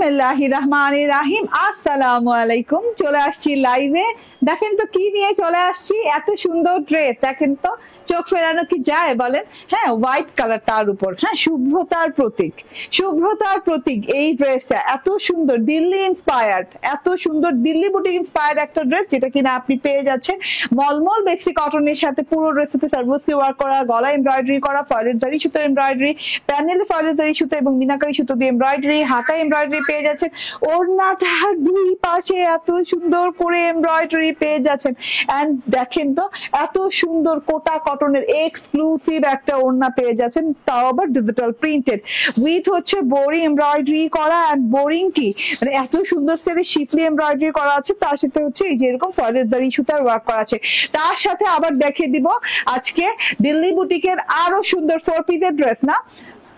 বিসমিল্লাহির রহমানির রহিম। আসসালামু আলাইকুম। চলে আসছি লাইভে। দেখেন তো কি নিয়ে চলে আসছি, এত সুন্দর ড্রেস। দেখেন তো চোখ ফেরানো কি যায় বলেন? হ্যাঁ, হোয়াইট কালার, তার উপর হ্যাঁ শুভ্রতার প্রতীক, শুভ্রতার প্রতীক এই ড্রেসটা। এত সুন্দর দিল্লি ইন্সপায়ার্ড, এত সুন্দর দিল্লি বুটিক ইন্সপায়ার্ড একটা ড্রেস, যেটা কিনা আপনি পেয়ে যাচ্ছেন মলমল বেক্সি কটনের সাথে। পুরো ড্রেসেতে সার্ভিসলি ওয়ার্ক করা, গলা এমব্রয়ডারি করা, ফয়েলের জারি সুতো এমব্রয়ডারি, প্যানেল ফয়েলের জারি সুতো এবং মিনাকারি সুতো দিয়ে এমব্রয়ডারি, হাতা এমব্রয়ডারি পেয়ে যাচ্ছেন। ওড়নাটার দুই পাশে এত সুন্দর করে এমব্রয়ডারি পেয়ে যাচ্ছেন। এন্ড দেখেন তো এত সুন্দর কোটা কটনের এক্সক্লুসিভ একটা ওড়না পেয়ে যাচ্ছেন, তাও আবার ডিজিটাল প্রিন্টেড উইথ হচ্ছে বোরিং এমব্রয়ডারি করা। এন্ড বোরিং কি মানে এত সুন্দর সেরে শিফলি এমব্রয়ডারি করা আছে, তার সাথে হচ্ছে এই যে এরকম ফয়েলের জারি সুতার ওয়ার্ক করা আছে। তার সাথে আবার দেখে দিব আজকে দিল্লি বুটিকের আরো সুন্দর 4 পিসের ড্রেস না,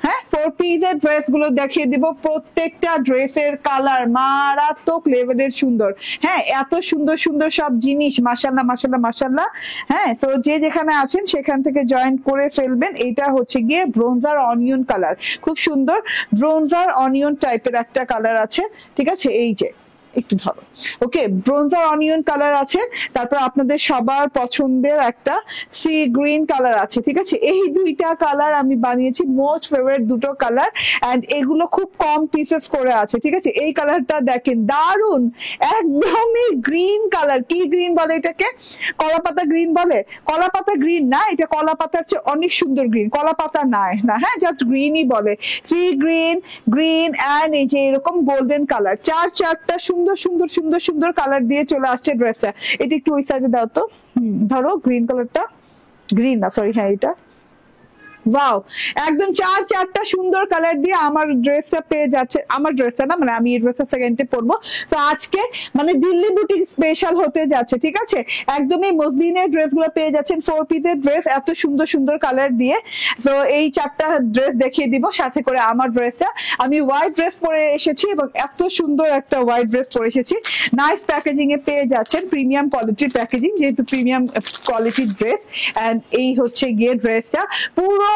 হ্যাঁ 4 পিসের ড্রেস গুলো দেখিয়ে দিব। প্রত্যেকটা ড্রেসের কালার মারাত্মক লেভেলের সুন্দর। হ্যাঁ, এত সুন্দর সুন্দর সব জিনিস, মাশাআল্লাহ মাশাআল্লাহ মাশাআল্লাহ। হ্যাঁ, তো যে যেখানে আছেন সেখান থেকে জয়েন করে ফেলবেন। এটা হচ্ছে গিয়ে ব্রোঞ্জার অনিয়ন কালার, খুব সুন্দর ব্রোঞ্জার অনিয়ন টাইপের একটা কালার আছে। ঠিক আছে, এই যে একটু ধরো, ওকে ব্রোঞ্জার অনিয়ন কালার আছে। তারপর আপনাদের সবার পছন্দের একটা সি গ্রিন কালার আছে। ঠিক আছে, এই দুইটা কালার আমি বানিয়েছি, মোস্ট ফেভারিট দুটো কালার। এন্ড এগুলো খুব কম পিসেস করে আছে। ঠিক আছে, এই কালারটা দেখেন দারুন, একদমই গ্রিন কালার। কি গ্রিন বলে এটাকে? কলা পাতা গ্রিন বলে? কলা পাতা গ্রিন না, এটা কলা পাতার চেয়ে অনেক সুন্দর গ্রিন। কলা পাতা নাই না, হ্যাঁ জাস্ট গ্রিনই বলে। সি গ্রিন, গ্রিন এন্ড এই যে এরকম গোল্ডেন কালার, চারটা সুন্দর সুন্দর সুন্দর সুন্দর কালার দিয়ে চলে আসছে ড্রেসটা। এটা একটু ওই সাইডে দাও তো, ধরো গ্রিন কালারটা, গ্রিন না সরি, হ্যাঁ এটা ওয়াও, একদম চারটা সুন্দর কালার দিয়ে আমার ড্রেসটা পেয়ে যাচ্ছে। আমার ড্রেসটা না, মানে আমি এই ড্রেসটা সেকেন্ডে পরবো। তো আজকে মানে দিল্লি বুটিক স্পেশাল হতে যাচ্ছে। ঠিক আছে, একদমই মসলিনের ড্রেস গুলো পেয়ে যাচ্ছেন, 4 পিসের ড্রেস এত সুন্দর সুন্দর কালার দিয়ে। তো এই 4টা ড্রেস দেখিয়ে দিব, সাথে করে আমার ড্রেসটা। আমি হোয়াইট ড্রেস পরে এসেছি এবং এত সুন্দর একটা হোয়াইট ড্রেস পরে এসেছি। নাইস প্যাকেজিং এ পেয়ে যাচ্ছেন, প্রিমিয়াম কোয়ালিটির প্যাকেজিং, যেহেতু প্রিমিয়াম কোয়ালিটির ড্রেস। এন্ড এই হচ্ছে গিয়ে ড্রেসটা পুরো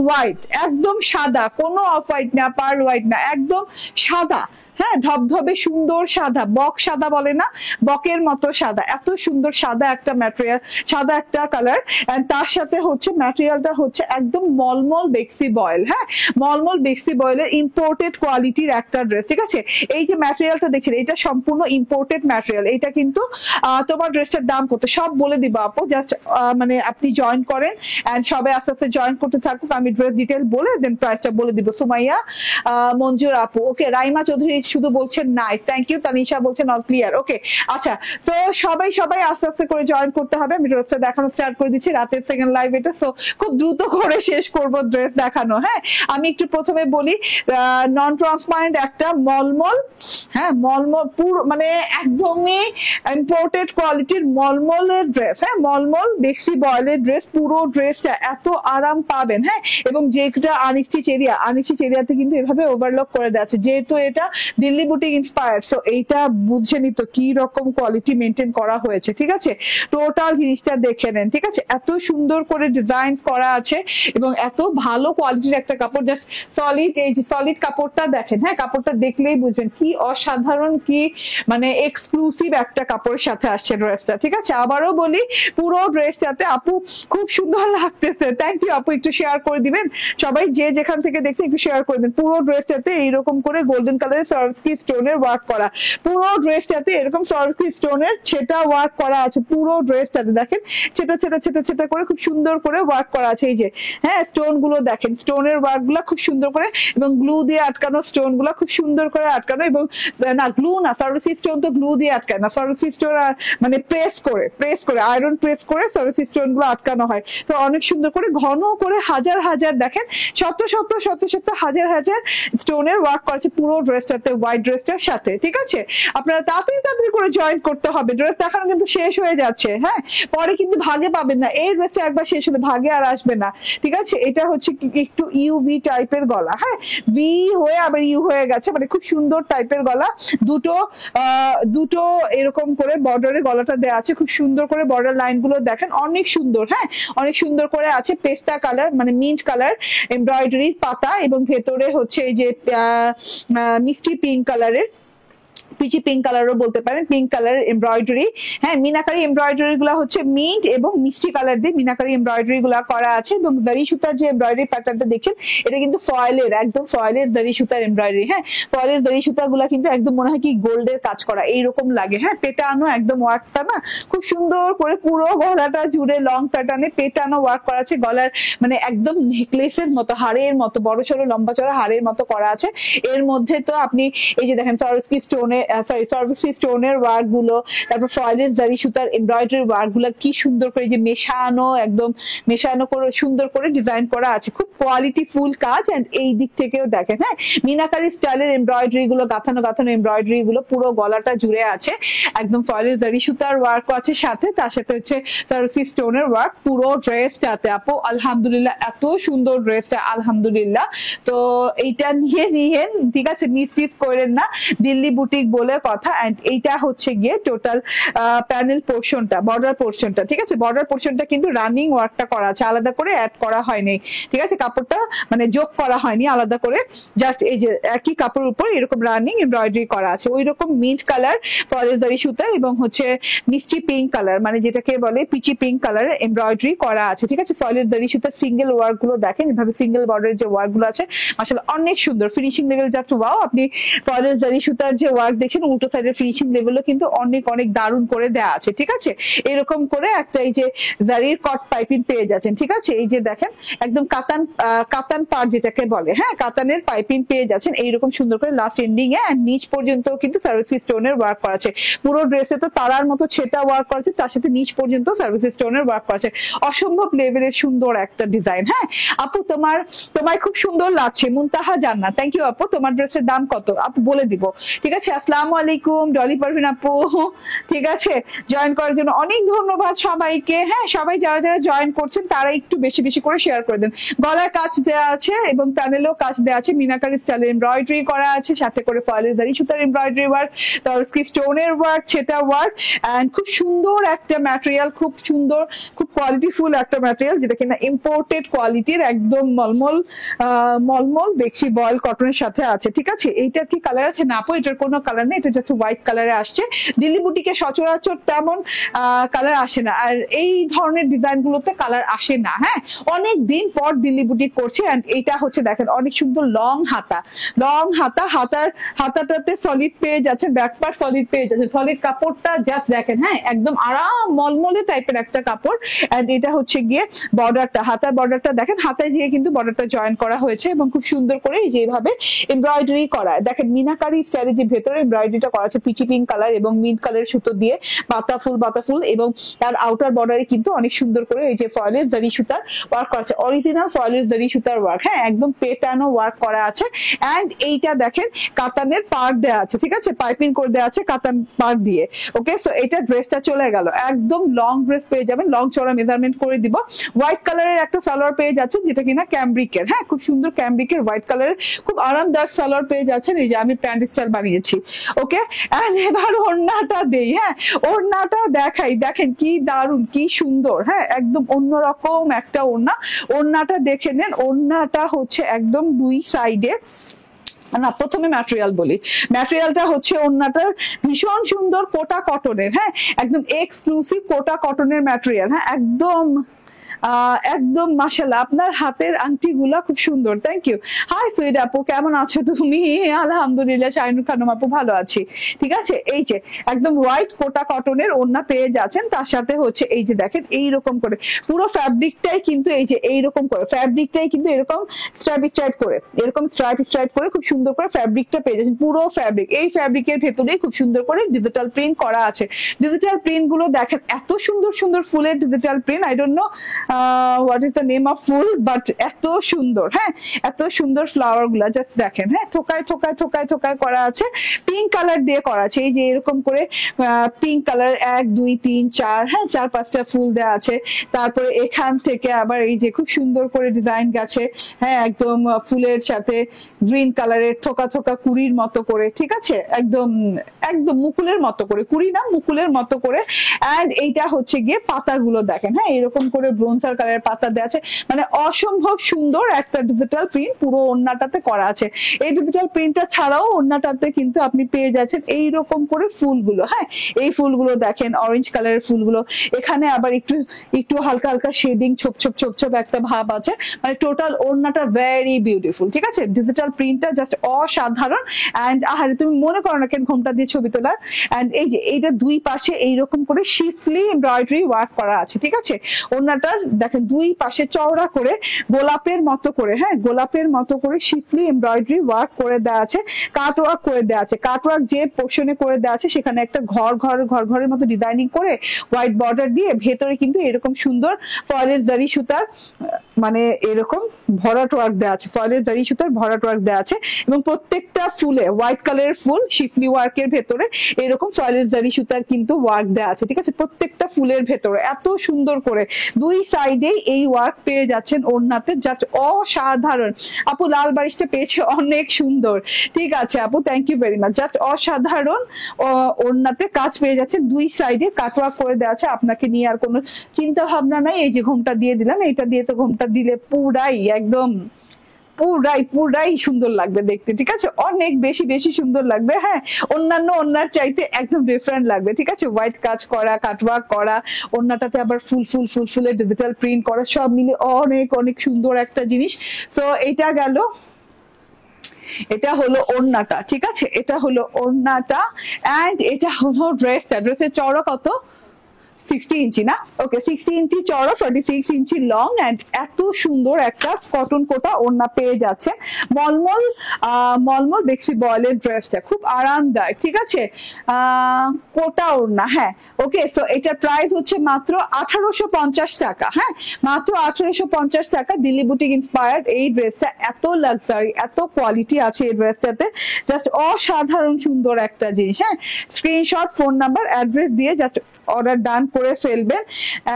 হোয়াইট, একদম সাদা, কোনো অফ হোয়াইট না, পার্ল হোয়াইট না, একদম সাদা। হ্যাঁ, ধবধবে সুন্দর সাদা, বক সাদা বলে না, বকের মতো সাদা। এত সুন্দর সাদা একটা ম্যাটেরিয়াল, সাদা একটা কালার। এন্ড তার সাথে হচ্ছে ম্যাটেরিয়ালটা হচ্ছে একদম মলমল বেক্সি বয়েল। হ্যাঁ, মলমল বেক্সি বয়েলের ইম্পোর্টেড কোয়ালিটির একটা ড্রেস। ঠিক আছে, এই যে ম্যাটেরিয়ালটা দেখছেন, এটা সম্পূর্ণ ইম্পোর্টেড ম্যাটেরিয়াল। এটা কিন্তু তোমার ড্রেসটার দাম কত সব বলে দিব আপু, জাস্ট মানে আপনি জয়েন করেন এন্ড সবাই আস্তে আস্তে জয়েন করতে থাকুক। আমি ড্রেস ডিটেল বলে দেন প্রাইসটা বলে দিব। সুমাইয়া মঞ্জুর আপু, ওকে। রাইমা চৌধুরী শুধু বলছেন নাইস, থ্যাংক ইউ। তানিশা বলছেন অল ক্লিয়ার, ওকে। আচ্ছা, তো সবাই আস্তে আস্তে করে জয়েন করতে হবে। আমি ড্রেসটা দেখানো স্টার্ট করে দিচ্ছি, রাতের সেকেন্ড লাইভ এটা, সো খুব দ্রুত করে শেষ করব ড্রেস দেখানো। হ্যাঁ, আমি একটু প্রথমে বলি নন ট্রান্সপারেন্ট একটা মলমল, হ্যাঁ মলমল পুরো মানে একদমই ইম্পোর্টেড কোয়ালিটির মলমলের ড্রেস। হ্যাঁ, মলমল বেক্সি বয়েলের ড্রেস। পুরো ড্রেসটা এত আরাম পাবেন। হ্যাঁ, এবং যেটা আনস্টিচ এরিয়া, আনস্টিচ এরিয়াতে কিন্তু এভাবে ওভারলক করে দেওয়া আছে, যেহেতু এটা দিল্লি বুটিক ইন্সপায়ার্ড। সো এইটা বুঝছেনই তো কি রকম কোয়ালিটি মেনটেন করা হয়েছে। ঠিক আছে, টোটাল জিনিসটা দেখে নেন। ঠিক আছে, এত সুন্দর করে ডিজাইন করা আছে এবং এত ভালো কোয়ালিটির একটা কাপড়, জাস্ট সলিড। এই যে সলিড কাপড়টা দেখেন, হ্যাঁ কাপড়টা দেখলেই বুঝবেন কি অসাধারণ, কি মানে এক্সক্লুসিভ একটা কাপড়ের সাথে আসছে ড্রেসটা। ঠিক আছে, আবারও বলি পুরো ড্রেসটাতে আপু খুব সুন্দর লাগতেছে। থ্যাংক ইউ আপু, একটু শেয়ার করে দিবেন সবাই, যে যেখান থেকে দেখছে একটু শেয়ার করে দেন। পুরো ড্রেসটাতে এইরকম করে গোল্ডেন কালারের সরস্কি স্টোনের ওয়ার্ক করা, পুরো ড্রেসটাতে এরকম সরস্কি স্টোনের ছেটা ওয়ার্ক করা আছে। পুরো ড্রেসটাতে দেখেন ছেটা করে খুব সুন্দর করে ওয়ার্ক করা আছে। এই যে হ্যাঁ স্টোন গুলো দেখেন, স্টোনের ওয়ার্ক গুলা খুব সুন্দর করে, এবং গ্লু দিয়ে আটকানো স্টোন গুলা খুব সুন্দর করে আটকানো। এবং না গ্লু না, সরস্কি স্টোন তো গ্লু দিয়ে আটকায় না, সরস্কি স্টোন মানে প্রেস করে আয়রন প্রেস করে সরস্কি স্টোন গুলো আটকানো হয়। তো অনেক সুন্দর করে ঘন করে হাজার হাজার দেখেন শত হাজার স্টোনের ওয়ার্ক করেছে পুরো ড্রেসটাতে, হোয়াইট ড্রেসটার সাথে। ঠিক আছে, আপনারা তাড়াতাড়ি করে জয়েন করতে হবে, ড্রেস দেখানো কিন্তু শেষ হয়ে যাচ্ছে। হ্যাঁ, পরে কিন্তু ভাগে পাবেন না, এই ড্রেসটা একবার শেষ হলে ভাগে আর আসবে না। ঠিক আছে, এটা হচ্ছে একটু ইউভি টাইপের গলা। হ্যাঁ, ভি হয়ে আবার ইউ হয়ে গেছে, মানে খুব সুন্দর টাইপের গলা। দুটো এরকম করে বর্ডারের গলাটা দেওয়া আছে, খুব সুন্দর করে বর্ডার লাইন গুলো দেখেন, অনেক সুন্দর। হ্যাঁ, অনেক সুন্দর করে আছে, পেস্তা কালার মানে মিন্ট কালার এমব্রয়ডারির পাতা, এবং ভেতরে হচ্ছে এই যে মিষ্টি পিঙ্ক কালারের, পিচি পিঙ্ক কালারও বলতে পারেন, পিঙ্ক কালারের এমব্রয়ডারি। হ্যাঁ, মিনাকারি এমব্রয়ডারি গুলা হচ্ছে মিন্ট এবং মিষ্টি কালার দিয়ে মিনাকারি এমব্রয়ডারি গুলা করা আছে। এবং জারি সুতার যে এমব্রয়ডারি প্যাটার্নটা দেখছেন এটা কিন্তু ফয়েলের, একদম ফয়েলের জারি সুতার এমব্রয়ডারি। হ্যাঁ, ফয়েলের জারি সুতা গুলা কিন্তু একদম মনে হয় কি গোল্ডের কাজ করা এইরকম লাগে। হ্যাঁ, পেটানো একদম ওয়ার্কটা না খুব সুন্দর করে পুরো গলাটা জুড়ে লং প্যাটার্নে পেটানো ওয়ার্ক করা আছে। গলার মানে একদম নেকলেসের মতো, হাড়ের মতো বড় সড়ো লম্বা চড়া হাড়ের মতো করা আছে। এর মধ্যে তো আপনি এই যে দেখেন সরস্কি স্টোনের সরস্কি স্টোনের ওয়ার্ক গুলো, তারপর ফয়েলের জারি সুতার এমব্রয়ডারি ওয়ার্ক গুলো কি সুন্দর করে যে মেশানো, একদম মেশানো করে সুন্দর করে ডিজাইন করা আছে। খুব কোয়ালিটি ফুল কাজ। এন্ড এই দিক থেকেও দেখেন, হ্যাঁ, মিনাকারি স্টাইলের এমব্রয়ডারি গুলো, গাঁথানো গাঁথানো এমব্রয়ডারি গুলো পুরো গলাটা জুড়ে আছে। একদম ফয়েলের জারি সুতার ওয়ার্ক আছে সাথে, তার সাথে হচ্ছে সরস্কি স্টোনের ওয়ার্ক পুরো ড্রেসটাতে। আপু আলহামদুলিল্লাহ, এত সুন্দর ড্রেসটা, আলহামদুলিল্লাহ। তো এইটা নিয়ে নিয়েন, ঠিক আছে, মিস টিস করেন না, দিল্লি বুটিক বলে কথা। এন্ড এইটা হচ্ছে গিয়ে টোটাল প্যানেল পোর্শনটা, বর্ডার পোর্শনটা, ঠিক আছে। বর্ডার পোর্শনটা কিন্তু রানিং ওয়ার্কটা করা আছে, আলাদা করে অ্যাড করা হয়নি, ঠিক আছে। কাপড়টা মানে যোগ করা হয়নি আলাদা করে, জাস্ট এই যে একই কাপড়ের উপর এরকম রানিং এমব্রয়ডারি করা আছে। ওই রকম মিন্ট কালার ফয়েলের জারি সুতা এবং হচ্ছে মিষ্টি পিঙ্ক কালার, মানে যেটাকে বলে পিচি পিঙ্ক কালারের এমব্রয়ডারি করা আছে, ঠিক আছে। ফয়েলের জারি সুতার সিঙ্গেল ওয়ার্ক গুলো দেখেন, এভাবে সিঙ্গেল বর্ডারের যে ওয়ার্ক গুলো আছে মাশাআল্লাহ অনেক সুন্দর। Finishing level just wow. আপনি ফয়েলের জারি সুতার যে ওয়ার্ক দেখেন উল্টো সাইডের ফিনিশিং লেভেলও কিন্তু অনেক অনেক দারুণ করে দেওয়া আছে, ঠিক আছে। এরকম করে একটা এই যে জারির কট পাইপিং পেয়ে যাচ্ছেন, ঠিক আছে। এই যে দেখেন একদম কাতান, কাতান পার যেটাকে বলে, হ্যাঁ, কাতানের পাইপিং পেয়ে যাচ্ছেন এইরকম সুন্দর করে লাস্ট এন্ডিং এ। এন্ড নিচ পর্যন্ত কিন্তু সার্ভিস স্টোনের ওয়ার্ক করা আছে। পুরো ড্রেসে তো তারার মতো ছেটা ওয়ার্ক করা আছে, তার সাথে নিচ পর্যন্ত সার্ভিস স্টোনের ওয়ার্ক করা আছে। অসম্ভব লেভেলের সুন্দর একটা ডিজাইন। হ্যাঁ আপু, তোমায় খুব সুন্দর লাগছে। মুনতাহা জান্নাত, থ্যাংক ইউ আপু। তোমার ড্রেসের দাম কত আপু বলে দিব, ঠিক আছে। আসসালামু আলাইকুম ডলি পারভিন আপু, ঠিক আছে। জয়েন করার জন্য অনেক ধন্যবাদ সবাইকে। হ্যাঁ, সবাই যারা যারা জয়েন করছেন তারা একটু বেশি বেশি করে শেয়ার করে দেন। গলায় কাজ দেওয়া আছে এবং প্যানেলেও কাজ দেওয়া আছে, মিনাকারি স্টাইলে এমব্রয়ডারি করা আছে, সাথে করে ফয়েলের জারি সুতার এমব্রয়ডারি ওয়ার্ক, সরস্কি স্টোনের ওয়ার্ক, ছেটা ওয়ার্ক। এন্ড খুব সুন্দর একটা ম্যাটেরিয়াল, খুব সুন্দর, খুব কোয়ালিটিফুল একটা ম্যাটেরিয়াল, যেটা কিনা ইম্পোর্টেড কোয়ালিটির, একদম মলমল মলমল বেক্সি বয়েল কটনের সাথে আছে, ঠিক আছে। এইটার কি কালার আছে না আপু? এটার কোনো কালার নেই, এটা জাস্ট হোয়াইট কালারে আসছে। দিল্লি বুটিকে সচরাচর তেমন কালার আসে না, আর এই ধরনের ডিজাইন গুলোতে কালার আসে না। হ্যাঁ, অনেক দিন পর দিল্লি বুটিক করছে। এন্ড এইটা হচ্ছে দেখেন অনেক সুন্দর লং হাতা, লং হাতা, হাতাটাতে সলিড পেয়ে যাচ্ছে, ব্যাক পার্ট সলিড পেয়ে যাচ্ছে। সলিড কাপড়টা জাস্ট দেখেন, হ্যাঁ, একদম আরাম মলমলে টাইপের একটা কাপড়। এন্ড এটা হচ্ছে গিয়ে বর্ডারটা, হাতার বর্ডারটা দেখেন, হাতায় গিয়ে কিন্তু বর্ডারটা জয়েন করা হয়েছে এবং খুব সুন্দর করে যেভাবে এমব্রয়ডারি করা দেখেন, মিনাকারি স্টাইলে যে ভেতরে এমব্রয়ডারিটা করা আছে পিচি পিঙ্ক কালার এবং মিন্ট কালারের সুতো দিয়ে বাতা ফুল, এবং তার আউটার বর্ডারে কিন্তু অনেক সুন্দর করে এই যে ফয়েলের জারি সুতার ওয়ার্ক করা আছে, অরিজিনাল ফয়েলের জারি সুতার ওয়ার্ক। হ্যাঁ, একদম পেটানো ওয়ার্ক করা আছে। এন্ড এইটা দেখেন কাতানের পার্ট দেওয়া আছে, ঠিক আছে, পাইপিং করে দেওয়া আছে কাতান পার্ট দিয়ে। ওকে, সো এটা ড্রেসটা চলে গেল, একদম লং ড্রেস পেয়ে যাবেন, লং চড়া মেজারমেন্ট করে দিব। হোয়াইট কালারের একটা সালোয়ার পেয়ে যাচ্ছেন, যেটা কিনা ক্যামব্রিকের, হ্যাঁ, খুব সুন্দর ক্যামব্রিকের হোয়াইট কালারের খুব আরামদায়ক সালোয়ার পেয়ে যাচ্ছেন। এই যে আমি প্যান্ট স্টাইল বানিয়েছি। ওকে, এন্ড এবার ওড়নাটা দেই। হ্যাঁ, ওড়নাটা দেখাই, দেখেন কি দারুন, কি সুন্দর। হ্যাঁ, একদম অন্যরকম একটা ওড়না। ওড়নাটা দেখে নেন, ওড়নাটা হচ্ছে একদম দুই সাইডে না, প্রথমে ম্যাটেরিয়াল বলি। ম্যাটেরিয়ালটা হচ্ছে ওড়নাটার ভীষণ সুন্দর কোটা কটনের, হ্যাঁ, একদম এক্সক্লুসিভ কোটা কটনের ম্যাটেরিয়াল। হ্যাঁ, একদম একদম মাশাআল্লাহ। আপনার হাতের আংটি গুলা খুব সুন্দর, থ্যাংক ইউ। হাই সুইট আপু, কেমন আছো তুমি? আলহামদুলিল্লাহ, শাইনুর খানম আপু ভালো আছি, ঠিক আছে। এই যে একদম হোয়াইট কোটা কটনের ওড়না পেয়ে যাচ্ছেন, তার সাথে হচ্ছে এই যে দেখেন এইরকম করে পুরো ফ্যাব্রিকটাই কিন্তু এই যে এইরকম করে, ফ্যাব্রিকটাই কিন্তু এরকম স্ট্রাইপ করে, এরকম স্ট্রাইপ করে খুব সুন্দর করে ফ্যাব্রিকটা পেয়ে যাচ্ছেন। পুরো ফ্যাব্রিক, এই ফ্যাব্রিকের ভেতরেই খুব সুন্দর করে ডিজিটাল প্রিন্ট করা আছে। ডিজিটাল প্রিন্ট গুলো দেখেন, এত সুন্দর সুন্দর ফুলের digital print. I don't know what is the name of full, but এত সুন্দর। হ্যাঁ, এত সুন্দর ফ্লাওয়ার গুলা জাস্ট দেখেন। হ্যাঁ, থোকায় থোকায় থোকায় থোকায় করা আছে, পিঙ্ক কালার দিয়ে করা আছে। এই যে এরকম করে পিঙ্ক কালার 1 2 3 4, হ্যাঁ, 4-5টা ফুল দেওয়া আছে। তারপরে এখান থেকে আবার এই যে খুব সুন্দর করে ডিজাইন গেছে, হ্যাঁ, একদম ফুলের সাথে গ্রিন কালারের থোকা থোকা কুড়ির মতো করে, ঠিক আছে, একদম একদম মুকুলের মতো করে, কুড়ি না মুকুলের মতো করে। এন্ড এইটা হচ্ছে গিয়ে পাতাগুলো দেখেন, হ্যাঁ, এরকম করে ব্রোঞ্জ ধুনসার কালারের পাতা দেওয়া আছে, মানে অসম্ভব সুন্দর একটা ডিজিটাল প্রিন্ট পুরো ওড়নাটাতে করা আছে। এই ডিজিটাল প্রিন্টটা ছাড়াও ওড়নাটাতে কিন্তু আপনি পেয়ে যাচ্ছেন এইরকম করে ফুলগুলো। হ্যাঁ, এই ফুলগুলো দেখেন অরেঞ্জ কালারের ফুলগুলো, এখানে আবার একটু একটু হালকা হালকা শেডিং, ছোপ ছোপ ছোপ ছোপ একটা ভাব আছে, মানে টোটাল ওড়নাটা ভেরি বিউটিফুল। ঠিক আছে, ডিজিটাল প্রিন্টটা জাস্ট অসাধারণ। অ্যান্ড আহারে তুমি মনে করো না কেন ঘোমটা দিয়ে ছবি তোলার। অ্যান্ড এই যে এইটা দুই পাশে এইরকম করে শিফলি এমব্রয়ডারি ওয়ার্ক করা আছে। ঠিক আছে, ওড়নাটার দেখেন দুই পাশে চওড়া করে গোলাপের মতো করে, হ্যাঁ গোলাপের মতো করে শিফলি এমব্রয়ডারি ওয়ার্ক করে দেওয়া আছে, কাট ওয়ার্ক করে দেওয়া আছে। কাট ওয়ার্ক যে পোর্শনে করে দেওয়া আছে সেখানে একটা ঘরের মতো ডিজাইনিং করে হোয়াইট বর্ডার দিয়ে ভেতরে কিন্তু এরকম সুন্দর ফয়েলের জারি সুতার মানে এরকম ভরাট ওয়ার্ক দেওয়া আছে, ফয়েলের জারি সুতার ভরাট ওয়ার্ক দেওয়া আছে। এবং প্রত্যেকটা ফুলে হোয়াইট কালারের ফুল শিফলি ওয়ার্কের ভেতরে এরকম ফয়েলের জারি সুতার কিন্তু ওয়ার্ক দেওয়া আছে। ঠিক আছে, প্রত্যেকটা ফুলের ভেতরে এত সুন্দর করে দুই সাইডে এই ওয়ার্ক পেয়ে যাচ্ছেন ওড়নাতে, জাস্ট অসাধারণ। আপু লাল বারিশটা পেয়েছে অনেক সুন্দর। ঠিক আছে আপু, thank you very much. Just অসাধারণ ওড়নাতে কাজ পেয়ে যাচ্ছেন, দুই সাইডে কাটওয়ার্ক করে দেওয়া আছে, আপনাকে নিয়ে আর কোনো চিন্তা ভাবনা নাই। এই যে ঘোমটা দিয়ে দিলাম, এইটা দিয়ে তো ঘোমটা দিলে পুরাই একদম পুরাই সুন্দর লাগবে দেখতে। ঠিক আছে, অনেক বেশি বেশি সুন্দর লাগবে। হ্যাঁ, অন্যান্য ওড়নার চাইতে একদম ডিফারেন্ট লাগবে। ঠিক আছে, হোয়াইট কাজ করা, কাটওয়ার্ক করা, ওড়নাটাতে আবার ফুলের ডিজিটাল প্রিন্ট করা, সব মিলে অনেক অনেক সুন্দর একটা জিনিস। তো এটা গেল, এটা হলো ওড়নাটা। ঠিক আছে, এটা হলো ওড়নাটা। অ্যান্ড এটা হলো ড্রেসের চওড়া কত? 60 ইঞ্চি না? ওকে, 60 ইঞ্চি চওড়া, 46 ইঞ্চি লং। এন্ড এত সুন্দর একটা কটন কোটা ওড়না পেয়ে যাচ্ছে। মলমল বেক্সি বয়েলের ড্রেসটা খুব আরামদায়ক। ঠিক আছে, কোটা ওড়না। হ্যাঁ ওকে, সো এটার প্রাইস হচ্ছে মাত্র 1850 টাকা। হ্যাঁ, মাত্র 1850 টাকা। দিল্লি বুটিক ইন্সপায়ার্ড এই ড্রেসটা, এত লাক্সারি, এত কোয়ালিটি আছে এই ড্রেসটাতে, জাস্ট অসাধারণ সুন্দর একটা জিনিস। হ্যাঁ, স্ক্রিনশট, ফোন নাম্বার, অ্যাড্রেস দিয়ে জাস্ট অর্ডার ডান করে ফেলবেন।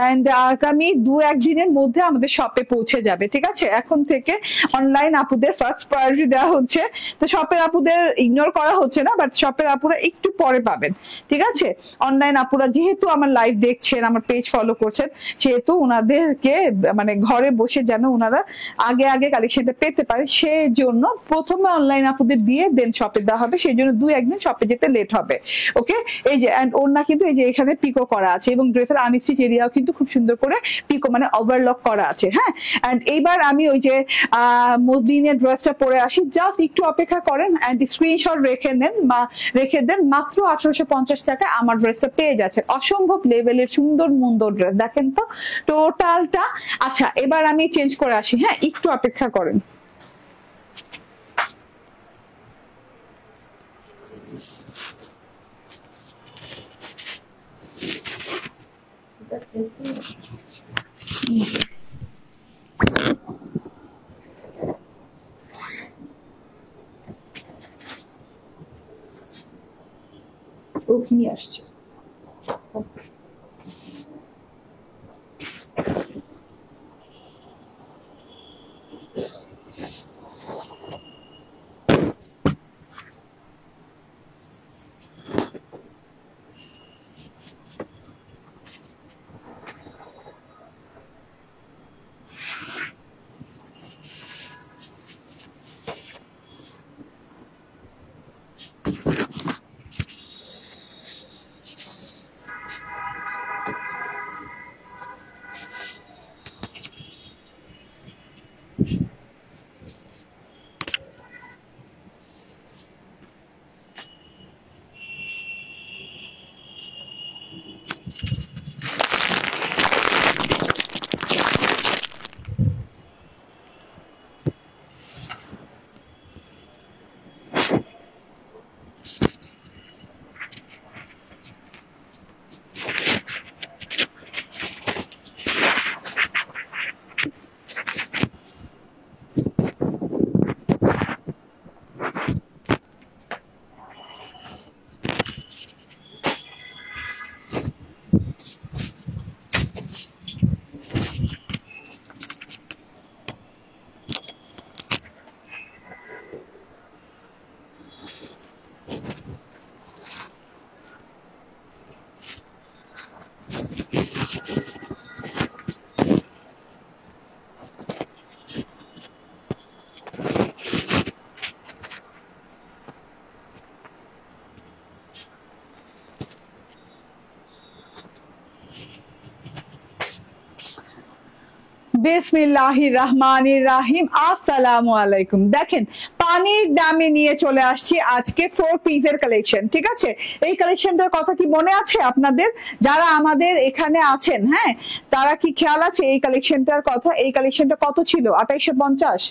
এন্ড আগামী 2-1 দিনের মধ্যে আমাদের শপে পৌঁছে যাবে। ঠিক আছে, এখন থেকে অনলাইন আপুদের ফার্স্ট প্রায়োরিটি দেওয়া হচ্ছে, তো শপের আপুদের ইগনোর করা হচ্ছে না, বাট শপের আপুরা একটু পরে পাবেন। ঠিক আছে, অনলাইন আপুরা যেহেতু আমার লাইভ দেখছেন, আমার পেজ ফলো করছেন, সেহেতু ওনাদেরকে মানে ঘরে বসে যেন ওনারা আগে আগে কালেকশনটা পেতে পারে, সেজন্য প্রথমে অনলাইন আপুদের দিয়ে দেন শপে দেওয়া হবে, সেই জন্য 2-1 দিন শপে যেতে লেট হবে। ওকে, এই যে এন্ড ওড়না কিন্তু এই যে এখানে পিকো করা আছে, এবং ড্রেসের আনস্টিচ এরিয়াও কিন্তু খুব সুন্দর করে পিকো মানে ওভারলক করা আছে। হ্যাঁ, এন্ড এইবার আমি ওই যে মসলিনের ড্রেসটা পরে আসি, জাস্ট একটু অপেক্ষা করেন এন্ড স্ক্রিনশট রেখে দেন। মাত্র 1850 টাকা আমার ড্রেসটা পেয়ে যাচ্ছে। অসম্ভব লেভেলের সুন্দর ড্রেস, দেখেন তো টোটালটা। আচ্ছা, এবার আমি চেঞ্জ করে আসি। হ্যাঁ, একটু অপেক্ষা করেন। ওখানে আসছে। বিসমিল্লাহির রহমানির রহিম। আসসালামু আলাইকুম। দেখেন পানির দামে নিয়ে চলে আসছি আজকে 4 পিসের কালেকশন। ঠিক আছে, এই কালেকশনটার কথা কি মনে আছে আপনাদের? যারা আমাদের এখানে আছেন, হ্যাঁ, তারা কি খেয়াল আছে এই কালেকশনটার কথা? এই কালেকশনটা কত ছিল? 2850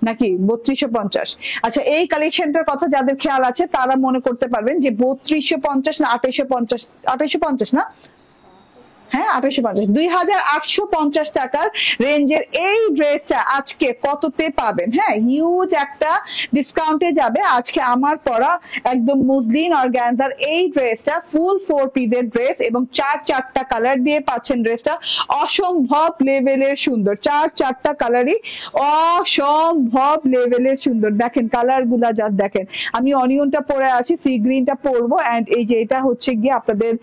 নাকি 3250? আচ্ছা, এই কালেকশনটার কথা যাদের খেয়াল আছে তারা মনে করতে পারবেন যে 3250 না 2850? 2850 না? হ্যাঁ, 2850, 2850 টাকার রেঞ্জের এই ড্রেসটা আজকে কততে পাবেন? হ্যাঁ, হিউজ একটা ডিসকাউন্টে যাবে আজকে আমার পরা একদম মুসলিন অর্গানজার এই ড্রেসটা। ফুল 4 পিসের ড্রেস এবং চারটা কালার দিয়ে পাচ্ছেন ড্রেসটা। অসম্ভব লেভেলের সুন্দর, চারটা কালারই অসম্ভব লেভেলের সুন্দর। দেখেন কালার গুলা যা দেখেন। আমি অনিয়নটা পরে আছি, সি গ্রিনটা পরবো, এন্ড এই যে এটা হচ্ছে গিয়ে আপনাদের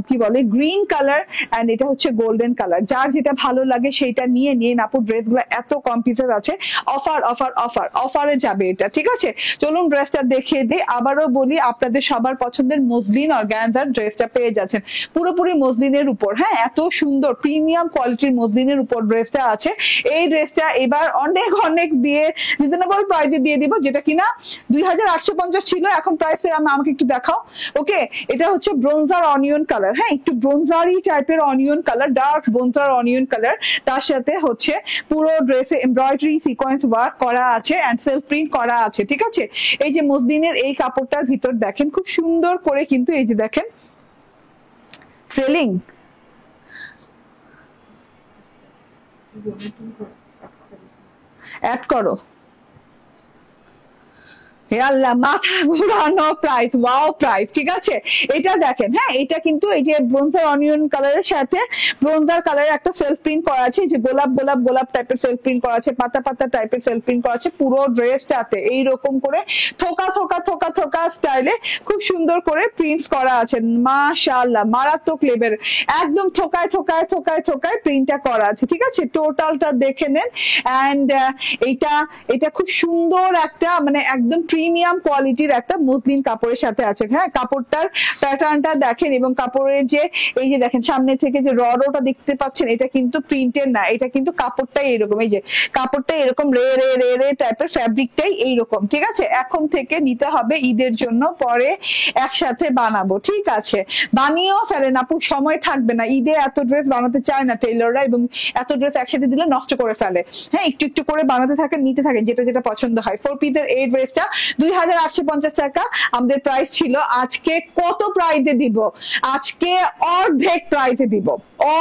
কি বলে গ্রিন কালার, এন্ড এটা হচ্ছে গোল্ডেন কালার। যার যেটা ভালো লাগে সেইটা নিয়ে নিন আপু। ড্রেস গুলো এত কম পিসেস আছে, অফার অফার অফার অফারে যাবে এটা। ঠিক আছে, চলুন ড্রেসটা দেখিয়ে দিই। আবারও বলি, আপনাদের সবার পছন্দের মসলিন অর্গানজার ড্রেসটা পেয়ে যাচ্ছেন পুরোপুরি মসলিনের উপর। হ্যাঁ, এত সুন্দর প্রিমিয়াম কোয়ালিটির মসলিনের উপর ড্রেসটা আছে। এই ড্রেসটা এবার অনেক অনেক দিয়ে রিজনেবল প্রাইসে দিয়ে দিব, যেটা কিনা 2850 ছিল, এখন প্রাইস আমাকে একটু দেখাও। ওকে, এটা হচ্ছে ব্রোঞ্জার অনিয়ন কালার। হ্যাঁ, একটু ব্রোঞ্জারি টাইপের onion colour, dark bronzer onion colour. তার সাথে হচ্ছে পুরো ড্রেসে এমব্রয়ডারি সিকোয়েন্স ওয়ার্ক করা আছে এন্ড সেলফ প্রিন্ট করা আছে। ঠিক আছে, এই যে মসলিনের এই কাপড়টার ভিতর দেখেন খুব সুন্দর করে কিন্তু এই যে দেখেন সেলিং অ্যাড করো। আল্লাহ, মাথা ঘুরানো প্রাইস, ওয়াও প্রাইস। ঠিক আছে, এটা দেখেন। হ্যাঁ, এটা কিন্তু এই যে ব্রোঞ্জার অনিয়ন কালারের সাথে ব্রোঞ্জার কালারের একটা সেলফ প্রিন্ট করা আছে, যে গোলাপ গোলাপ গোলাপ টাইপের সেলফ প্রিন্ট করা আছে, পাতা পাতা টাইপের সেলফ প্রিন্ট করা আছে। পুরো ড্রেসটাতে এইরকম করে থোকা থোকা থোকা থোকা স্টাইলে খুব সুন্দর করে প্রিন্টস করা আছে। মাশাআল্লাহ, মারাত্মক লেভেল, একদম থোকায় থোকায় থোকায় থোকায় প্রিন্টটা করা আছে। ঠিক আছে, টোটালটা দেখে নেন। এন্ড এটা খুব সুন্দর একটা মানে একদম প্রিমিয়াম কোয়ালিটির একটা মসলিন কাপড়ের সাথে আছে। হ্যাঁ, কাপড়টার প্যাটার্নটা দেখেন এবং কাপড়ের যে এই যে দেখেন সামনে থেকে যে রডটা দেখতে পাচ্ছেন, এটা কিন্তু প্রিন্টের না, এটা কিন্তু কাপড়টাই এরকম। এই যে কাপড়টা এরকম রে রে রে রে টাইপের, ফ্যাব্রিকটাই এইরকম। ঠিক আছে, এখন থেকে নিতে হবে ঈদের জন্য, পরে একসাথে বানাবো। ঠিক আছে, বানিয়েও ফেলেন আপু, সময় থাকবে না। ঈদে এত ড্রেস বানাতে চায় না টেইলররা, এবং এত ড্রেস একসাথে দিলে নষ্ট করে ফেলে। হ্যাঁ, একটু একটু করে বানাতে থাকেন, নিতে থাকেন, যেটা যেটা পছন্দ হয়। 4 পিসের এই ড্রেসটা 2850 টাকা আমাদের প্রাইস ছিল। আজকে কত প্রাইসে দিব? আজকে অর্ধেক প্রাইসে দিব,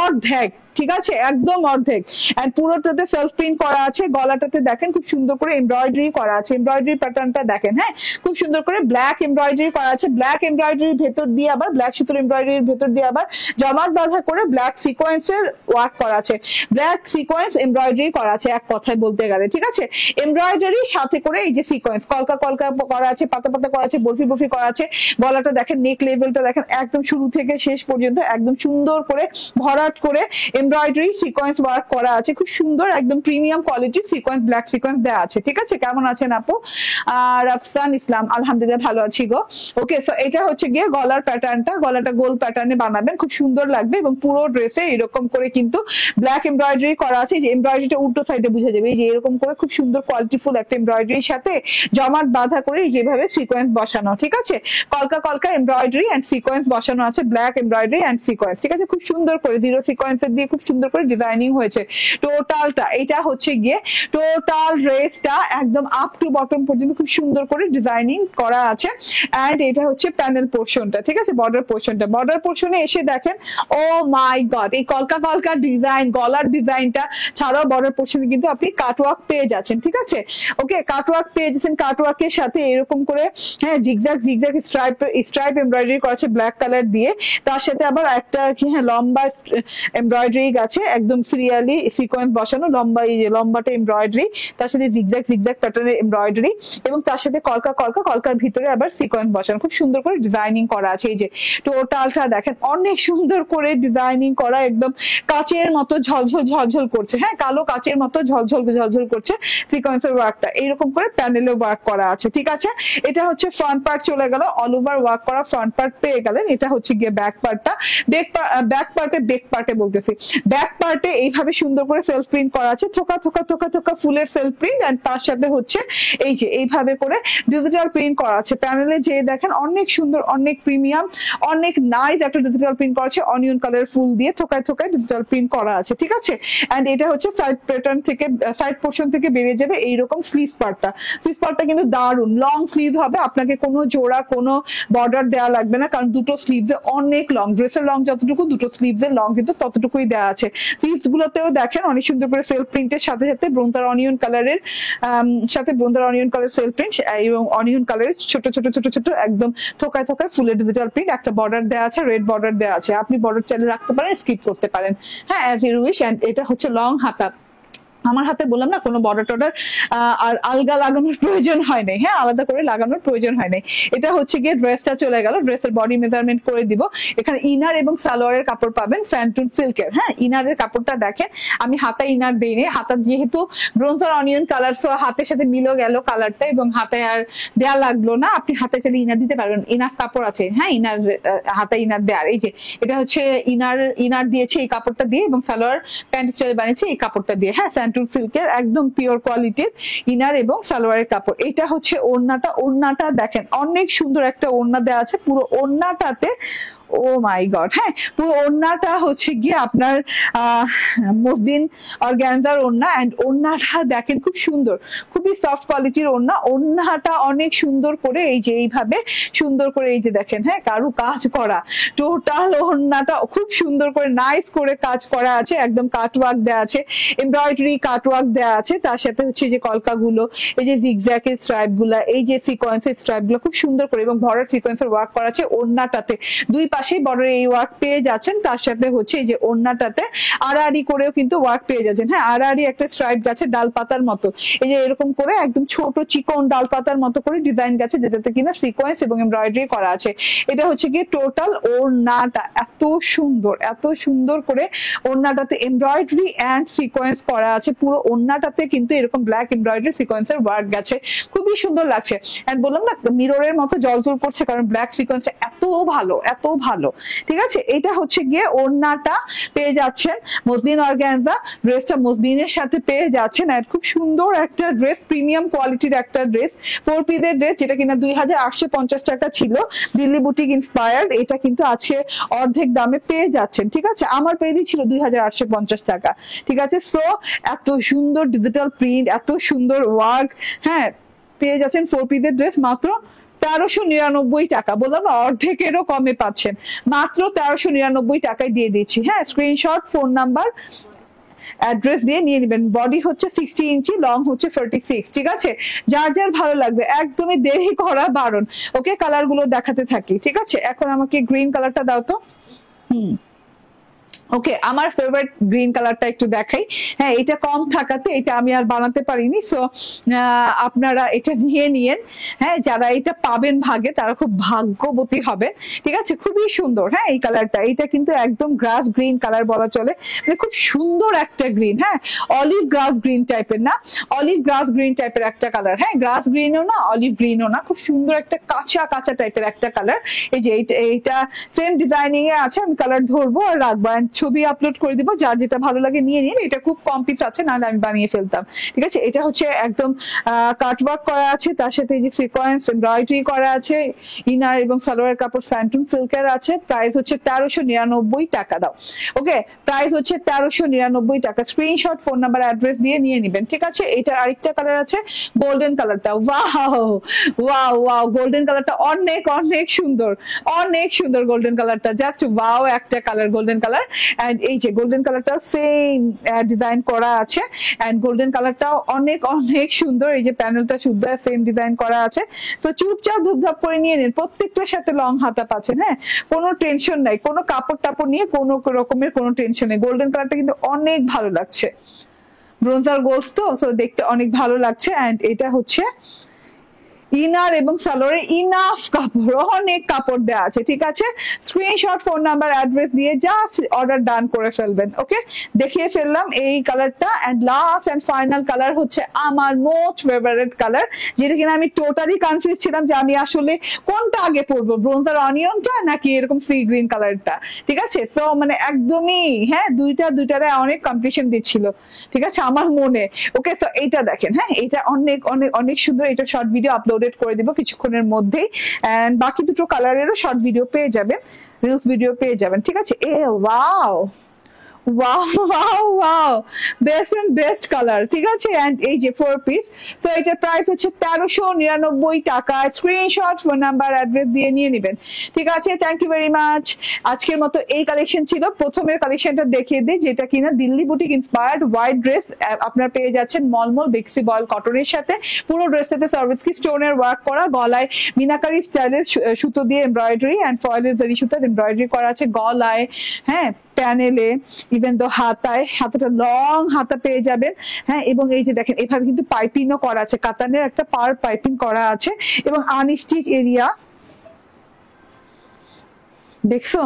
অর্ধেক। ঠিক আছে, একদম অর্ধেক। এন্ড পুরোটাতে সেলফ প্রিন্ট করা আছে। গলাটাতে দেখেন খুব সুন্দর করে এমব্রয়ডারি করা আছে, এমব্রয়ডারি প্যাটার্নটা দেখেন। হ্যাঁ, খুব সুন্দর করে ব্ল্যাক এমব্রয়ডারি করা আছে। ব্ল্যাক এমব্রয়ডারির ভেতর দিয়ে আবার ব্ল্যাক সুতোর এমব্রয়ডারির ভেতর দিয়ে আবার জমাট বাঁধা করে ব্ল্যাক সিকোয়েন্সের ওয়ার্ক করা আছে, ব্ল্যাক সিকোয়েন্স এমব্রয়ডারি করা আছে এক কথায় বলতে গেলে। ঠিক আছে, এমব্রয়ডারির সাথে করে এই যে সিকোয়েন্স কলকা কলকা করা আছে, পাতা পাতা করা আছে, বরফি বরফি করা আছে। গলাটা দেখেন, নেক লেভেলটা দেখেন, একদম শুরু থেকে শেষ পর্যন্ত একদম সুন্দর করে ভরাট করে এমব্রয়ডারি সিকোয়েন্স ওয়ার্ক করা আছে। খুব সুন্দর একদম প্রিমিয়াম কোয়ালিটির সিকোয়েন্স, ব্ল্যাক সিকোয়েন্স দেওয়া আছে। ঠিক আছে, কেমন আছেন আপু? রাফসান ইসলাম, আলহামদুলিল্লাহ ভালো আছি গো। ওকে, সো এটা হচ্ছে গিয়ে গলার প্যাটার্নটা, গলাটা গোল প্যাটার্নে বানাবেন, খুব সুন্দর লাগবে। এবং পুরো ড্রেসে এরকম করে কিন্তু ব্ল্যাক এমব্রয়ডারি করা আছে। যে এমব্রয়ডারিটা উল্টো সাইডে বুঝা যাবে, এই যে এরকম করে খুব সুন্দর কোয়ালিটিফুল একটা এমব্রয়ডারির সাথে জমাট বাঁধা করে যেভাবে সিকোয়েন্স বসানো। ঠিক আছে, কলকা কলকা এমব্রয়ডারি এন্ড সিকোয়েন্স বসানো আছে, ব্ল্যাক এমব্রয়ডারি এন্ড সিকোয়েন্স। ঠিক আছে, খুব সুন্দর করে জিরো সিকোয়েন্সের দিয়ে খুব সুন্দর করে ডিজাইনিং হয়েছে টোটালটা। এটা হচ্ছে গিয়ে টোটাল ড্রেসটা একদম আপ টু বটম পর্যন্ত খুব সুন্দর করে ডিজাইনিং করা আছে। এন্ড এটা হচ্ছে প্যানেল পোর্শনটা। ঠিক আছে, বর্ডার পোর্শনটা, বর্ডার পোর্শনে এসে দেখেন, ও মাই গড, এই কলকা কলকা ডিজাইন, গলার ডিজাইনটা ছাড়াও বর্ডার পোর্শনে কিন্তু আপনি কাটওয়ার্ক পেয়ে যাচ্ছেন। ঠিক আছে, ওকে, কাটওয়ার্ক পেয়ে যাচ্ছেন। কাটওয়ার্কের সাথে এরকম করে হ্যাঁ জিগজ্যাগ জিগজ্যাগ স্ট্রাইপ এমব্রয়ডারি করা আছে ব্ল্যাক কালার দিয়ে। তার সাথে আবার একটা কি হ্যাঁ লম্বা এমব্রয়ডারি আছে, একদম সিরিয়ালি সিকোয়েন্স বসানো, লম্বা এই যে লম্বাটা এমব্রয়ডারি, তার সাথে জিগজ্যাগ জিগজ্যাগ প্যাটার্নের এমব্রয়ডারি, এবং তার সাথে কলকা কলকা, কলকার ভিতরে আবার সিকোয়েন্স বসানো, খুব সুন্দর করে ডিজাইনিং করা আছে। এই যে টোটালটা দেখেন, অনেক সুন্দর করে ডিজাইনিং করা, একদম কাচের মতো ঝলঝল ঝলঝল করছে। হ্যাঁ, কালো কাচের মতো ঝলঝল ঝলঝল করছে সিকোয়েন্সের ওয়ার্কটা। এইরকম করে প্যানেলে ওয়ার্ক করা আছে। ঠিক আছে, এটা হচ্ছে ফ্রন্ট পার্ট চলে গেল, অল ওভার ওয়ার্ক করা ফ্রন্ট পার্ট পেয়ে গেলেন। এটা হচ্ছে গিয়ে ব্যাক পার্টটা। ব্যাক পার্টে বলতেছি, ব্যাক পার্টে এইভাবে সুন্দর করে সেলফ প্রিন্ট করা আছে, থোকা থোকা থোকা থোকা ফুলের সেলফ প্রিন্ট, এন্ড তার সাথে হচ্ছে এই যে এইভাবে করে ডিজিটাল প্রিন্ট করা আছে। প্যানেলে যে দেখেন অনেক সুন্দর, অনেক প্রিমিয়াম, অনেক নাইস একটা ডিজিটাল প্রিন্ট করা আছে, অনিয়ন কালার ফুল দিয়ে থোকায় থোকায় ডিজিটাল প্রিন্ট করা আছে, ঠিক আছে। এন্ড এটা হচ্ছে সাইড প্যাটার্ন থেকে, সাইড পোর্শন থেকে বেরিয়ে যাবে এইরকম স্লিভ পার্টটা। স্লিভ পার্টটা কিন্তু দারুন লং স্লিভ হবে, আপনাকে কোনো জোড়া কোনো বর্ডার দেওয়া লাগবে না, কারণ দুটো স্লিভসে অনেক লং, ড্রেসের লং যতটুকু দুটো স্লিভসের লং কিন্তু ততটুকুই দেওয়া আছে। স্লিভস গুলোতেও দেখেন অনেক সুন্দর করে সেলফ প্রিন্টের সাথে সাথে ব্রোঞ্জার অনিয়ন কালারের সেলফ প্রিন্ট এবং অনিয়ন কালারের ছোট ছোট ছোট ছোট একদম থোকায় থোকায় ফুলের ডিজিটাল প্রিন্ট, একটা বর্ডার দেওয়া আছে, রেড বর্ডার দেওয়া আছে, আপনি বর্ডার চাইলে রাখতে পারেন, স্কিপ করতে পারেন, হ্যাঁ অ্যাজ ইউ উইশ। এন্ড এটা হচ্ছে লং হাতা, আমার হাতে বললাম না কোনো বর্ডার টর্ডার আর আলগা লাগানোর প্রয়োজন হয় নাই, হ্যাঁ আলাদা করে লাগানোর প্রয়োজন হয় নাই। এটা হচ্ছে গিয়ে ড্রেসটা চলে গেল, ড্রেসের বডি মেজারমেন্ট করে দিব। এখানে ইনার এবং সালোয়ারের কাপড় পাবেন স্যান্টুন সিল্কের, হ্যাঁ ইনারের কাপড়টা দেখেন, আমি হাতে ইনার দিইনি, হাতা যেহেতু ব্রোঞ্জার অনিয়ন কালার, সো হাতের সাথে মিলেও গেল কালারটা এবং হাতে আর দেয়া লাগলো না, আপনি হাতে চাইলে ইনার দিতে পারবেন, ইনার কাপড় আছে, হ্যাঁ ইনার হাতে ইনার দেয়ার। এই যে এটা হচ্ছে ইনার দিয়েছে এই কাপড়টা দিয়ে, এবং সালোয়ার প্যান্ট স্টাইল বানিয়েছে এই কাপড়টা দিয়ে, হ্যাঁ সিল্কের একদম পিওর কোয়ালিটির ইনার এবং সালোয়ারের কাপড়। এটা হচ্ছে ওড়নাটা, ওড়নাটা দেখেন অনেক সুন্দর একটা ওড়না দেওয়া আছে, পুরো ওড়নাটাতে ও মাই গড, হ্যাঁ পুরো ওড়নাটা হচ্ছে গিয়ে আপনার মসলিন অর্গানজার ওড়না, এন্ড ওড়নাটা দেখেন খুব সুন্দর, খুবই সফট কোয়ালিটির ওড়না। ওড়নাটা অনেক সুন্দর করে এই যে এইভাবে সুন্দর করে এই যে দেখেন, হ্যাঁ কারু কাজ করা, টোটাল ওড়নাটা খুব সুন্দর করে নাইস করে কাজ করা আছে, একদম কাটওয়ার্ক দেওয়া আছে, এমব্রয়ডারি কাটওয়ার্ক দেওয়া আছে, তার সাথে হচ্ছে যে কলকাগুলো, এই যে জিগজ্যাগের স্ট্রাইপ গুলা, এই যে সিকোয়েন্সের স্ট্রাইপ গুলো খুব সুন্দর করে এবং ভরাট সিকোয়েন্সের ওয়ার্ক করা আছে ওড়নাটাতে, দুই পাশেই বর্ডার এই ওয়ার্ক পেয়ে যাচ্ছেন, তার সাথে হচ্ছে এই যে ওড়নাটাতে আড়াআড়ি করেও কিন্তু ওয়ার্ক পেয়ে যাচ্ছেন, হ্যাঁ আড়াআড়ি একটা স্ট্রাইপ গেছে ডাল পাতার মতো, এই যে এরকম করে একদম ছোট চিকন ডাল পাতার মতো করে ডিজাইন গেছে, যেটাতে কিনা সিকোয়েন্স এবং এমব্রয়ডারি করা আছে। এটা হচ্ছে গিয়ে টোটাল ওড়নাটা এত সুন্দর করে ওড়নাটাতে এমব্রয়ডারি এন্ড সিকোয়েন্স করা আছে, পুরো ওড়নাটাতে কিন্তু এরকম ব্ল্যাক এমব্রয়ডারি সিকোয়েন্সের ওয়ার্ক গেছে, খুবই সুন্দর লাগছে। এন্ড বললাম না মিররের মতো জলজল করছে, কারণ ব্ল্যাক সিকোয়েন্সটা এত ভালো, ঠিক আছে। এটা হচ্ছে গিয়ে ওড়নাটা পেয়ে যাচ্ছেন মসলিন অর্গানজা, ড্রেসটা মসলিনের সাথে পেয়ে যাচ্ছেন, আর খুব সুন্দর একটা ড্রেস, প্রিমিয়াম কোয়ালিটির একটা ড্রেস, 4 পিসের ড্রেস, যেটা কিনা 2850 টাকা ছিল, দিল্লি বুটিক ইন্সপায়ার্ড, এটা কিন্তু আজকে অর্ধেক দামে পেয়ে যাচ্ছেন, ঠিক আছে। আমার পেজই ছিল 2850 টাকা, ঠিক আছে। সো এত সুন্দর ডিজিটাল প্রিন্ট, এত সুন্দর ওয়ার্ক, হ্যাঁ পেয়ে যাচ্ছেন 4 পিসের ড্রেস মাত্র 1399 টাকা, বললাম অর্ধেকেরও কমে পাচ্ছেন, মাত্র 1399 টাকায় দিয়ে দিচ্ছি, হ্যাঁ স্ক্রিনশট, ফোন নাম্বার, অ্যাড্রেস দিয়ে নিয়ে নেবেন। বডি হচ্ছে 60 ইঞ্চি, লং হচ্ছে 46, ঠিক আছে। যার যার ভালো লাগবে একদমই দেরি করা বারণ। ওকে কালার গুলো দেখাতে থাকি, ঠিক আছে। এখন আমাকে গ্রিন কালারটা দাও তো। ওকে আমার ফেভারিট গ্রিন কালারটা একটু দেখাই, হ্যাঁ এটা কম থাকাতে এটা আমি আর বানাতে পারিনি, সো আপনারা এটা নিয়ে নিয়েন, হ্যাঁ যারা এটা পাবেন ভাগে তারা খুব ভাগ্যবতী হবে, ঠিক আছে। খুবই সুন্দর, হ্যাঁ এই কালারটা, এটা কিন্তু একদম গ্রাস গ্রিন কালার বলা চলে, মানে খুব সুন্দর একটা গ্রিন, হ্যাঁ অলিভ গ্রাস গ্রিন টাইপের না, অলিভ গ্রাস গ্রিন টাইপের একটা কালার, হ্যাঁ গ্রাস গ্রিনও না অলিভ গ্রিনও না, খুব সুন্দর একটা কাঁচা কাঁচা টাইপের একটা কালার। এই যে এইটা সেম ডিজাইনিং এ আছে, আমি কালার ধরবো আর রাখবো, ছবি আপলোড করে দিব, যার যেটা ভালো লাগে নিয়ে নিন। এটা খুব কম পিস আছে, নাহলে আমি বানিয়ে ফেলতাম, ঠিক আছে। এটা হচ্ছে একদম কাটওয়ার্ক করা আছে, তার সাথে এই যে সিকোয়েন্স এমব্রয়ডারি করা আছে, ইনার এবং সালোয়ার কাপড় স্যান্টুন সিল্কের আছে। প্রাইস হচ্ছে 1399 টাকা, দাও ওকে, প্রাইস হচ্ছে 1399 টাকা। স্ক্রিনশট, ফোন নাম্বার, অ্যাড্রেস দিয়ে নিয়ে নেবেন, ঠিক আছে। এটার আরেকটা কালার আছে গোল্ডেন কালারটা, ওয়াও ওয়াও ওয়াও, গোল্ডেন কালারটা অনেক অনেক সুন্দর, অনেক সুন্দর গোল্ডেন কালারটা, জাস্ট ওয়াও একটা কালার গোল্ডেন কালার। এন্ড এই যে গোল্ডেন কালারটা সেম ডিজাইন করা আছে, এন্ড গোল্ডেন কালারটাও অনেক অনেক সুন্দর, এই যে প্যানেলটা শুদ্ধ সেম ডিজাইন করা আছে। তো চুপচাপ ধুপধাপ করে নিয়ে নিন, প্রত্যেকটার সাথে লং হাতা পাচ্ছেন, হ্যাঁ কোনো টেনশন নাই, কোনো কাপড় টাপড় নিয়ে কোনো রকমের কোনো টেনশন নেই। গোল্ডেন কালারটা কিন্তু অনেক ভালো লাগছে, ব্রোঞ্জার গোল্ড তো, সো দেখতে অনেক ভালো লাগছে। এন্ড এটা হচ্ছে ইনার এবং সালোয়ারে ইনাফ কাপড়, অনেক কাপড় দেওয়া আছে, ঠিক আছে। স্ক্রিনশট, ফোন নাম্বার, অ্যাড্রেস দিয়ে জাস্ট অর্ডার ডান করে ফেলবেন। ওকে, দেখিয়ে ফেললাম এই কালারটা। And last and final colour হচ্ছে আমার মোস্ট ফেভারিট কালার, যেটা কিনা আমি টোটালি কনফিউজ ছিলাম যে আমি আসলে কোনটা আগে পরবো, ব্রোঞ্জার অনিয়নটা নাকি এরকম সি গ্রিন কালারটা, ঠিক আছে। তো মানে একদমই হ্যাঁ, দুইটারে অনেক কম্পিটিশন দিচ্ছিল, ঠিক আছে আমার মনে। ওকে, তো এইটা দেখেন, হ্যাঁ এটা অনেক অনেক অনেক সুন্দর। এটা শর্ট ভিডিও আপলোডেড করে দিব কিছুক্ষণের মধ্যেই, এন্ড বাকি দুটো কালারেরও শর্ট ভিডিও পেয়ে যাবেন, রিলস ভিডিও পেয়ে যাবেন, ঠিক আছে। এ wow wow wow wow, best and best colour, ঠিক আছে। এন্ড এই যে 4 পিস, তো এটার প্রাইস হচ্ছে 1399 টাকা। স্ক্রিনশট, ফোন নাম্বার, অ্যাড্রেস দিয়ে নিয়ে নেবেন, ঠিক আছে। Thank you very much. আজকের মতো এই কালেকশন ছিল। প্রথমের কালেকশনটা দেখিয়ে দিই, যেটা কিনা Delhi boutique inspired white dress. আপনারা পেয়ে যাচ্ছেন মলমল বেক্সি বয়েল কটনের সাথে। পুরো ড্রেসটাতে সার্ভিস কি স্টোনের ওয়ার্ক করা, গলায় মিনাকারি স্টাইলের সুতো দিয়ে এমব্রয়ডারি এন্ড ফয়েলের জারি সুতার এমব্রয়ডারি করা আছে গলায়, হ্যাঁ প্যানেলে, ইভেন তো হাতাটা লং হাতা পেয়ে যাবেন, হ্যাঁ। এবং এই যে দেখেন এভাবে কিন্তু পাইপিংও করা আছে, কাতানের একটা পার পাইপিং করা আছে, এবং আনস্টিচ এরিয়া দেখছো,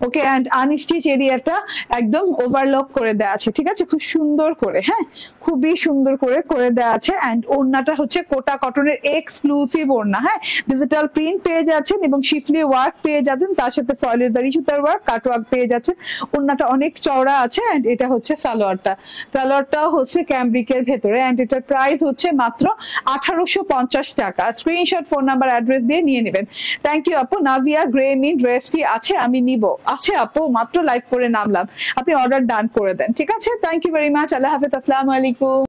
ওকে। এন্ড আনস্টিচ এরিয়াটা একদম ওভারলক করে দেওয়া আছে, ঠিক আছে, খুব সুন্দর করে, হ্যাঁ খুবই সুন্দর করে করে দেওয়া আছে। এন্ড ওড়নাটা হচ্ছে কোটা কটনের এক্সক্লুসিভ ওড়না, হ্যাঁ ডিজিটাল প্রিন্ট পেয়ে যাচ্ছেন এবং শিফলি ওয়ার্ক পেয়ে যাচ্ছেন, তার সাথে ফয়েলের দাড়ি সুতার ওয়ার্ক, কাট ওয়ার্ক পেয়ে যাচ্ছেন। ওড়নাটা অনেক চওড়া আছে। এন্ড এটা হচ্ছে সালোয়ারটাও হচ্ছে ক্যামব্রিকের ভেতরে। এন্ড এটার প্রাইস হচ্ছে মাত্র 1850 টাকা। স্ক্রিনশট, ফোন নাম্বার, অ্যাড্রেস দিয়ে নিয়ে নেবেন। থ্যাংক ইউ আপু। নাভিয়া গ্রে মিন ড্রেসটি আছে, আমি নিব। আছে আপু, মাত্র লাইভ করে নামলাম, আপনি অর্ডার ডান করে দেন, ঠিক আছে। Thank you very much. আল্লাহ হাফেজ, আসসালামু আলাইকুম।